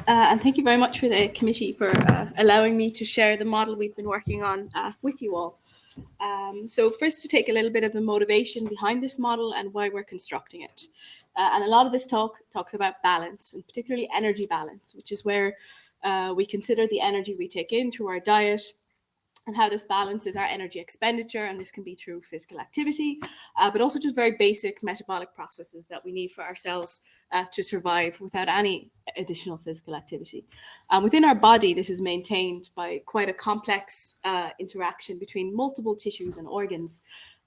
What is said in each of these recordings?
And thank you very much for the committee for allowing me to share the model we've been working on with you all. So first, to take a little bit of the motivation behind this model and why we're constructing it. And a lot of this talks about balance, and particularly energy balance, which is where we consider the energy we take in through our diet and how this balances our energy expenditure. And this can be through physical activity, but also just very basic metabolic processes that we need for our cells to survive without any additional physical activity. Within our body, this is maintained by quite a complex interaction between multiple tissues and organs.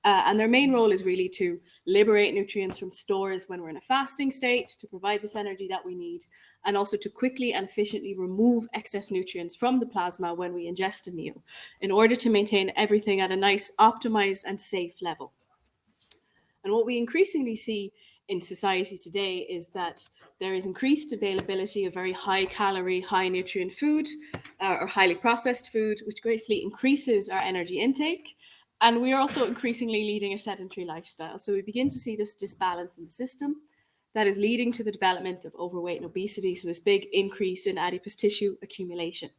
And their main role is really to liberate nutrients from stores when we're in a fasting state, to provide this energy that we need, and also to quickly and efficiently remove excess nutrients from the plasma when we ingest a meal, in order to maintain everything at a nice, optimized and safe level. And what we increasingly see in society today is that there is increased availability of very high calorie, high nutrient food or highly processed food, which greatly increases our energy intake. And we are also increasingly leading a sedentary lifestyle. So we begin to see this disbalance in the system that is leading to the development of overweight and obesity. So this big increase in adipose tissue accumulation.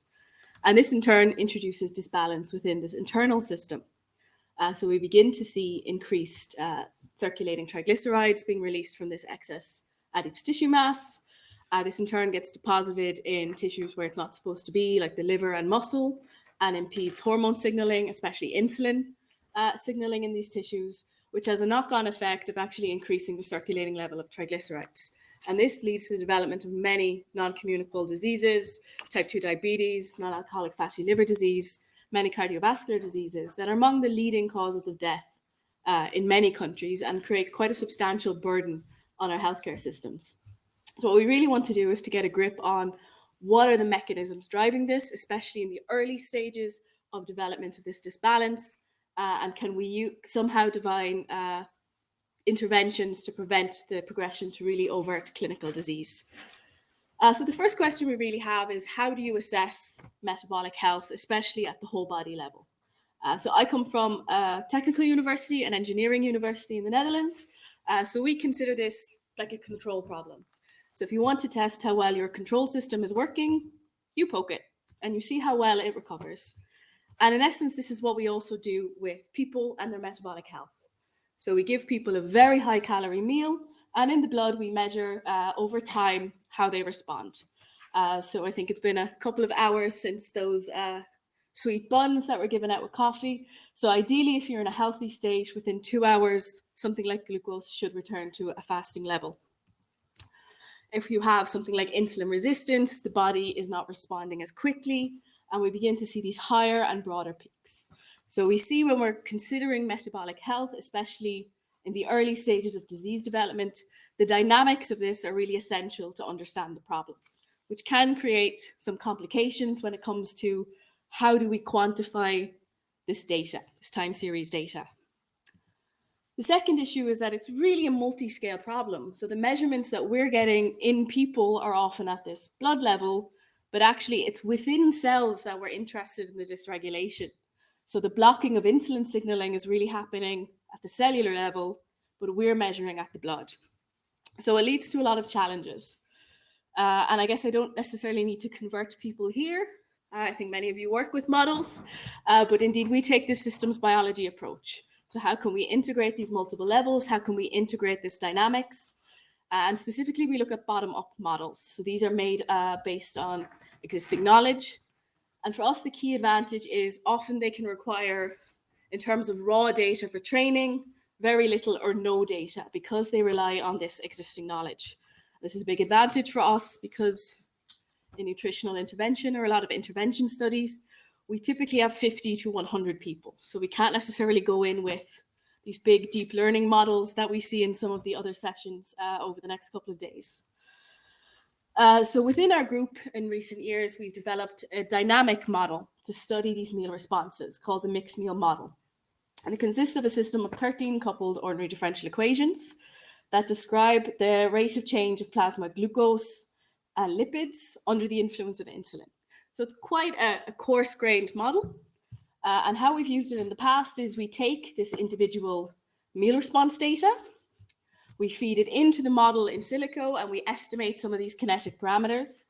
And this in turn introduces disbalance within this internal system. So we begin to see increased circulating triglycerides being released from this excess adipose tissue mass. This in turn gets deposited in tissues where it's not supposed to be, like the liver and muscle, and impedes hormone signaling, especially insulin signaling in these tissues, which has a knock-on effect of actually increasing the circulating level of triglycerides. And this leads to the development of many non-communicable diseases, type 2 diabetes, non-alcoholic fatty liver disease, many cardiovascular diseases that are among the leading causes of death in many countries and create quite a substantial burden on our healthcare systems. So what we really want to do is to get a grip on what are the mechanisms driving this, especially in the early stages of development of this disbalance, and can we somehow divine interventions to prevent the progression to really overt clinical disease. So the first question we really have is, how do you assess metabolic health, especially at the whole body level? So I come from a technical university, an engineering university in the Netherlands. So we consider this like a control problem. So if you want to test how well your control system is working, you poke it and you see how well it recovers. And in essence, this is what we also do with people and their metabolic health. So we give people a very high calorie meal, and in the blood, we measure over time how they respond. So I think it's been a couple of hours since those sweet buns that were given out with coffee. So ideally, if you're in a healthy state, within 2 hours, something like glucose should return to a fasting level. If you have something like insulin resistance, the body is not responding as quickly, and we begin to see these higher and broader peaks. So we see when we're considering metabolic health, especially in the early stages of disease development, the dynamics of this are really essential to understand the problem, which can create some complications when it comes to how do we quantify this data, this time series data. The second issue is that it's really a multi-scale problem. So the measurements that we're getting in people are often at this blood level, but actually it's within cells that we're interested in the dysregulation. So the blocking of insulin signaling is really happening at the cellular level, but we're measuring at the blood. So it leads to a lot of challenges. And I guess I don't necessarily need to convert people here. I think many of you work with models, but indeed we take the systems biology approach. So how can we integrate these multiple levels? How can we integrate this dynamics? And specifically, we look at bottom-up models. So these are made based on existing knowledge. And for us, the key advantage is often they can require, in terms of raw data for training, very little or no data because they rely on this existing knowledge. This is a big advantage for us because in nutritional intervention or a lot of intervention studies, we typically have 50 to 100 people. So we can't necessarily go in with these big deep learning models that we see in some of the other sessions over the next couple of days. So within our group in recent years, we've developed a dynamic model to study these meal responses called the mixed meal model. And it consists of a system of 13 coupled ordinary differential equations that describe the rate of change of plasma glucose and lipids under the influence of insulin. So it's quite a coarse-grained model. And how we've used it in the past is we take this individual meal response data, we feed it into the model in silico, and we estimate some of these kinetic parameters.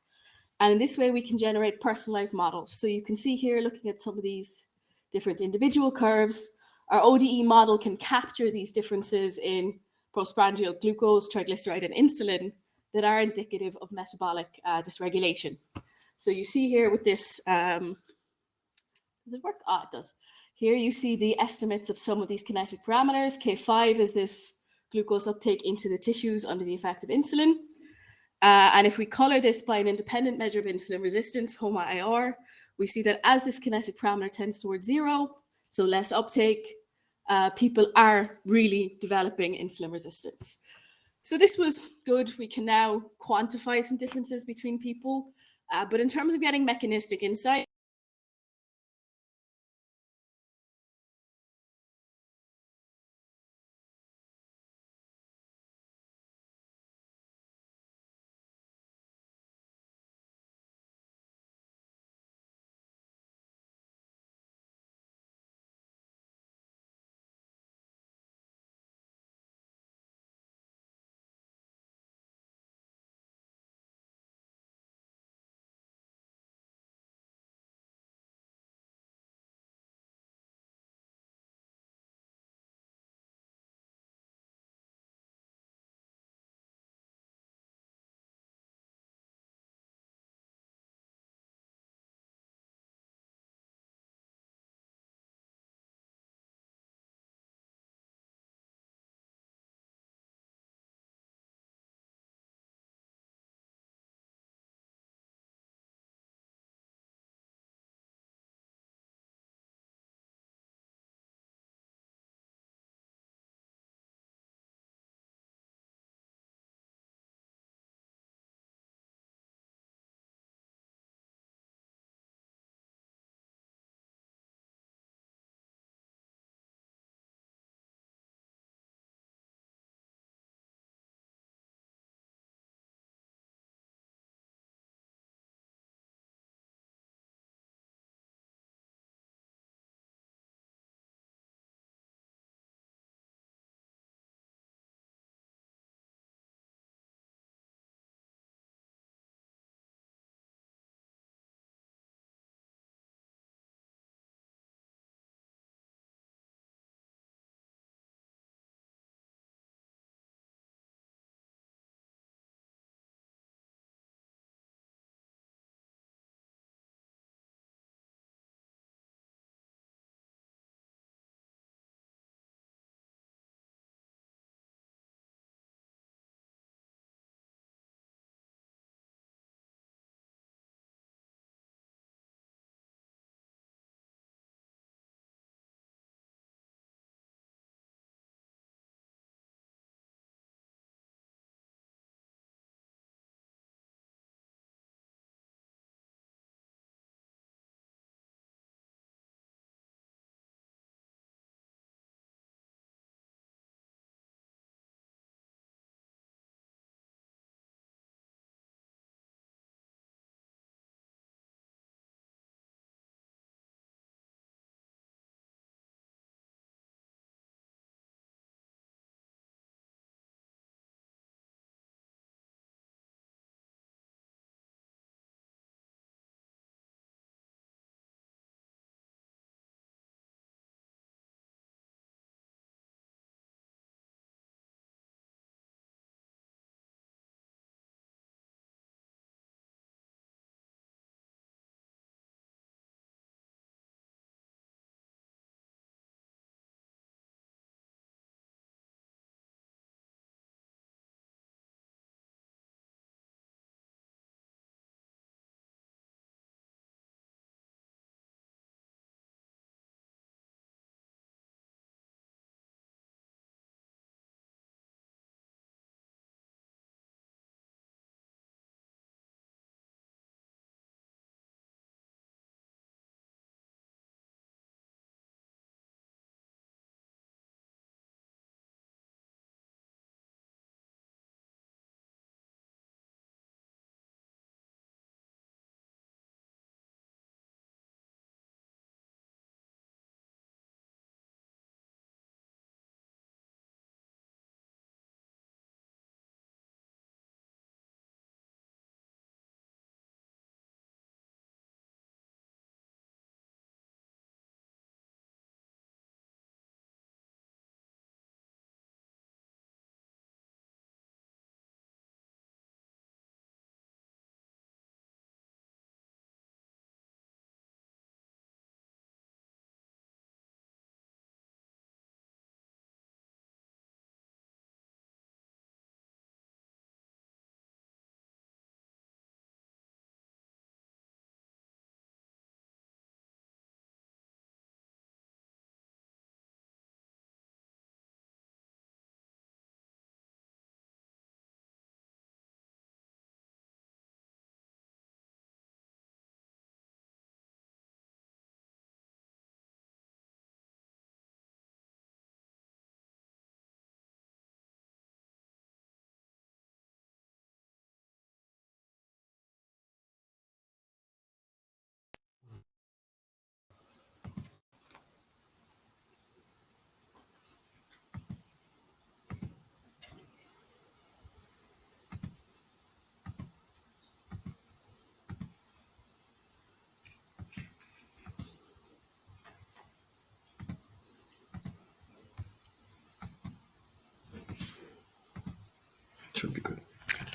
And in this way, we can generate personalized models. So you can see here, looking at some of these different individual curves, our ODE model can capture these differences in postprandial glucose, triglyceride, and insulin that are indicative of metabolic dysregulation. So you see here with this, does it work? Ah, it does. Here you see the estimates of some of these kinetic parameters. K5 is this glucose uptake into the tissues under the effect of insulin. And if we color this by an independent measure of insulin resistance, HOMA-IR, we see that as this kinetic parameter tends towards zero, so less uptake, people are really developing insulin resistance. So this was good. We can now quantify some differences between people. But in terms of getting mechanistic insight,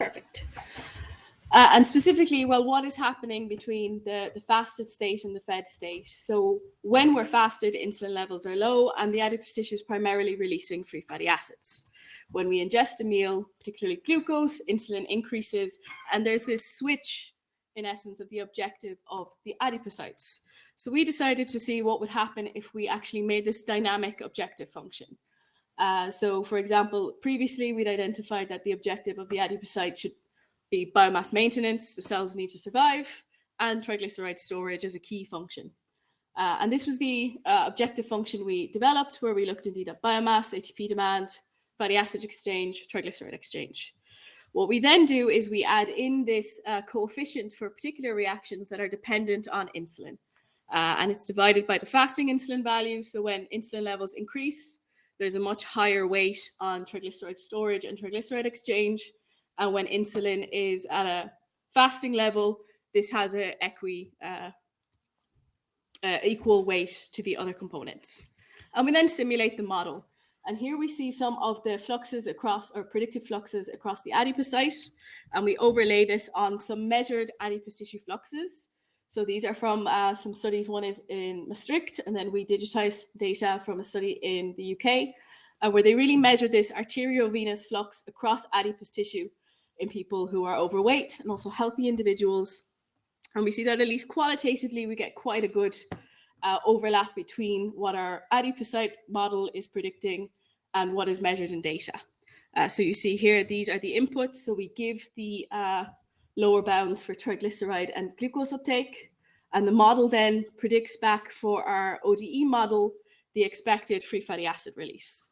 Perfect. And specifically, well, what is happening between the fasted state and the fed state? So when we're fasted, insulin levels are low and the adipose tissue is primarily releasing free fatty acids. When we ingest a meal, particularly glucose, insulin increases, and there's this switch, in essence, of the objective of the adipocytes. So we decided to see what would happen if we actually made this dynamic objective function. So, for example, previously we'd identified that the objective of the adipocyte should be biomass maintenance, the cells need to survive, and triglyceride storage as a key function. And this was the objective function we developed, where we looked indeed at biomass, ATP demand, fatty acid exchange, triglyceride exchange. What we then do is we add in this coefficient for particular reactions that are dependent on insulin. And it's divided by the fasting insulin value. So when insulin levels increase, there's a much higher weight on triglyceride storage and triglyceride exchange. And when insulin is at a fasting level, this has an equal weight to the other components. And we then simulate the model. And here we see some of the fluxes across, or predicted fluxes across the adipocyte. And we overlay this on some measured adipose tissue fluxes. So these are from some studies. One is in Maastricht, and then we digitize data from a study in the UK, where they really measured this arteriovenous flux across adipose tissue in people who are overweight and also healthy individuals. And we see that at least qualitatively, we get quite a good overlap between what our adipocyte model is predicting and what is measured in data. So you see here, these are the inputs. So we give the lower bounds for triglyceride and glucose uptake, and the model then predicts back for our ODE model the expected free fatty acid release.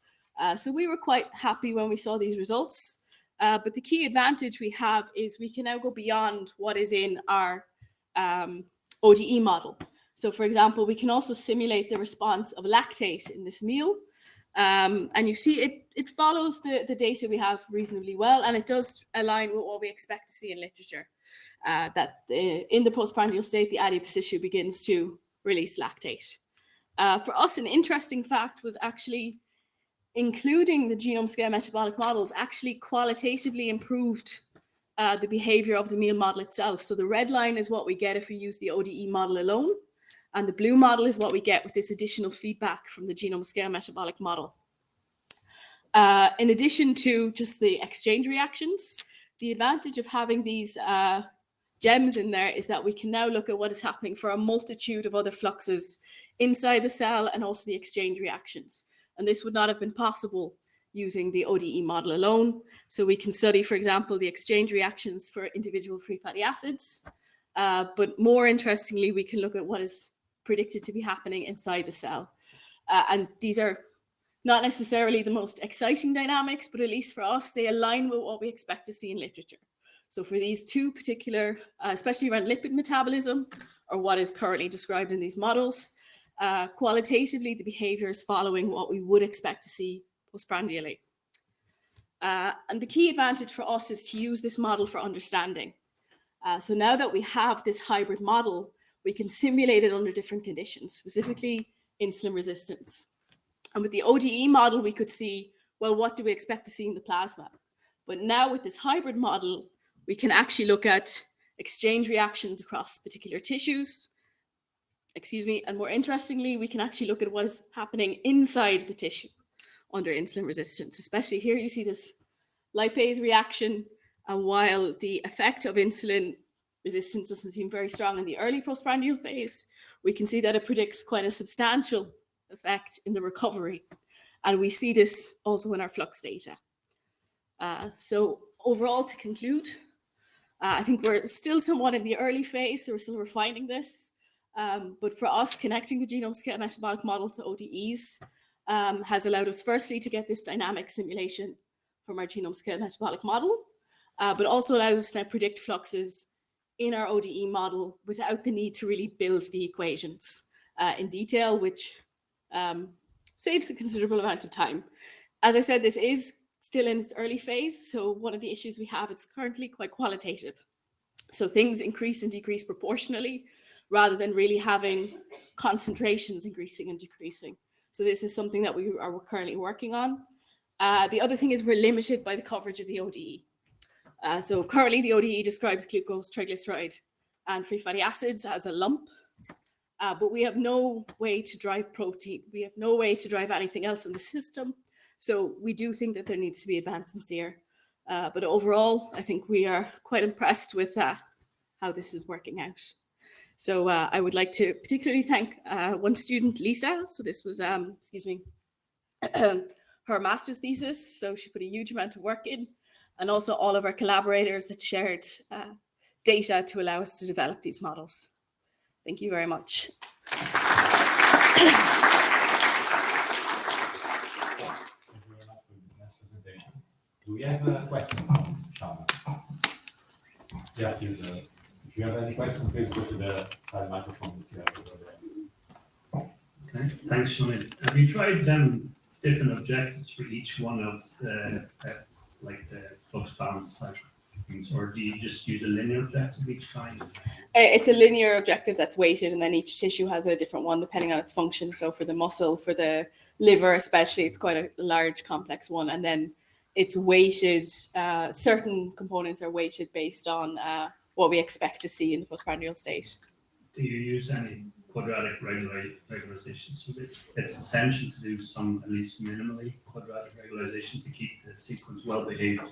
So we were quite happy when we saw these results. But the key advantage we have is we can now go beyond what is in our ODE model. So, for example, we can also simulate the response of lactate in this meal. And you see it follows the data we have reasonably well, and it does align with what we expect to see in literature, that in the postprandial state, the adipose tissue begins to release lactate. For us, an interesting fact was actually including the genome scale metabolic models actually qualitatively improved the behavior of the meal model itself. So the red line is what we get if we use the ODE model alone, and the blue model is what we get with this additional feedback from the genome scale metabolic model. In addition to just the exchange reactions, the advantage of having these gems in there is that we can now look at what is happening for a multitude of other fluxes inside the cell and also the exchange reactions. And this would not have been possible using the ODE model alone. So we can study, for example, the exchange reactions for individual free fatty acids. But more interestingly, we can look at what is predicted to be happening inside the cell. And these are not necessarily the most exciting dynamics, but at least for us, they align with what we expect to see in literature. So for these two particular, especially around lipid metabolism, or what is currently described in these models, qualitatively, the behavior is following what we would expect to see postprandially. And the key advantage for us is to use this model for understanding. So now that we have this hybrid model, we can simulate it under different conditions, specifically insulin resistance. And with the ODE model, we could see, well, what do we expect to see in the plasma? But now with this hybrid model, we can actually look at exchange reactions across particular tissues, and more interestingly, we can actually look at what is happening inside the tissue under insulin resistance. Especially here, you see this lipase reaction, and while the effect of insulin resistance doesn't seem very strong in the early postprandial phase, we can see that it predicts quite a substantial effect in the recovery. And we see this also in our flux data. So overall, to conclude, I think we're still somewhat in the early phase, so we're still refining this. But for us, connecting the genome scale metabolic model to ODEs has allowed us firstly to get this dynamic simulation from our genome scale metabolic model, but also allows us to now predict fluxes in our ODE model without the need to really build the equations in detail, which saves a considerable amount of time. As I said, this is still in its early phase, so one of the issues we have, it's currently quite qualitative. So things increase and decrease proportionally, rather than really having concentrations increasing and decreasing. So this is something that we are currently working on. The other thing is we're limited by the coverage of the ODE. So currently the ODE describes glucose, triglyceride, and free fatty acids as a lump. But we have no way to drive protein. We have no way to drive anything else in the system. So we do think that there needs to be advancements here. But overall, I think we are quite impressed with how this is working out. So I would like to particularly thank one student, Lisa. So this was, her master's thesis. So she put a huge amount of work in, and also all of our collaborators that shared data to allow us to develop these models. Thank you very much. Thank you very much for the next presentation. Do we have a question now, Shauna? Yeah, please. If you have any questions, please go to the side microphone that you have over there. Okay, thanks, Shauna. Have you tried different objectives for each one of the like the flux balance type things, or do you just use a linear objective each time? It's a linear objective that's weighted, and then each tissue has a different one depending on its function. So for the muscle, for the liver especially, it's quite a large complex one, and then it's weighted. Certain components are weighted based on what we expect to see in the postprandial state. Do you use any quadratic regularization? So it's essential to do some, at least minimally, quadratic regularization to keep the sequence well behaved.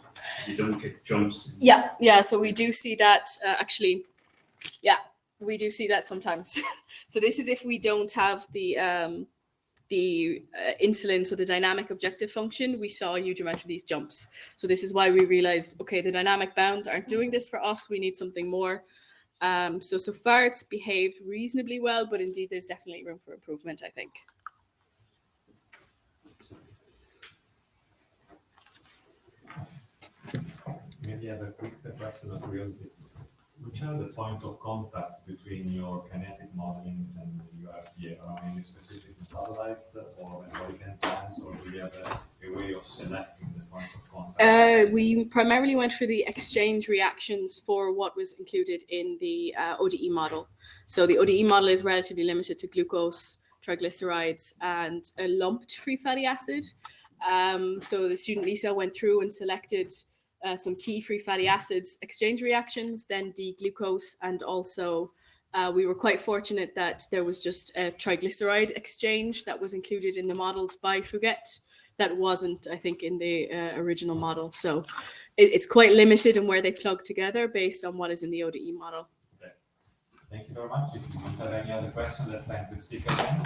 You don't get jumps. Yeah. So we do see that actually. Yeah, we do see that sometimes. So this is if we don't have the insulin, so the dynamic objective function, we saw a huge amount of these jumps. So this is why we realized, okay, the dynamic bounds aren't doing this for us. We need something more. So far it's behaved reasonably well, but indeed there's definitely room for improvement, I think. Maybe I have a quick question of curiosity. Which are the point of contacts between your kinetic modeling and your FDA? Are any specific metabolites or metabolic enzymes, or do you have a way of selecting the point of contact? We primarily went for the exchange reactions for what was included in the ODE model. So the ODE model is relatively limited to glucose, triglycerides, and a lumped free fatty acid. So the student Lisa went through and selected some key free fatty acids exchange reactions, then D-glucose, and also we were quite fortunate that there was just a triglyceride exchange that was included in the models by Fouguet that wasn't, I think, in the original model. So it's quite limited in where they plug together based on what is in the ODE model. Okay. Thank you very much. If you don't have any other questions, let's thank the speaker again.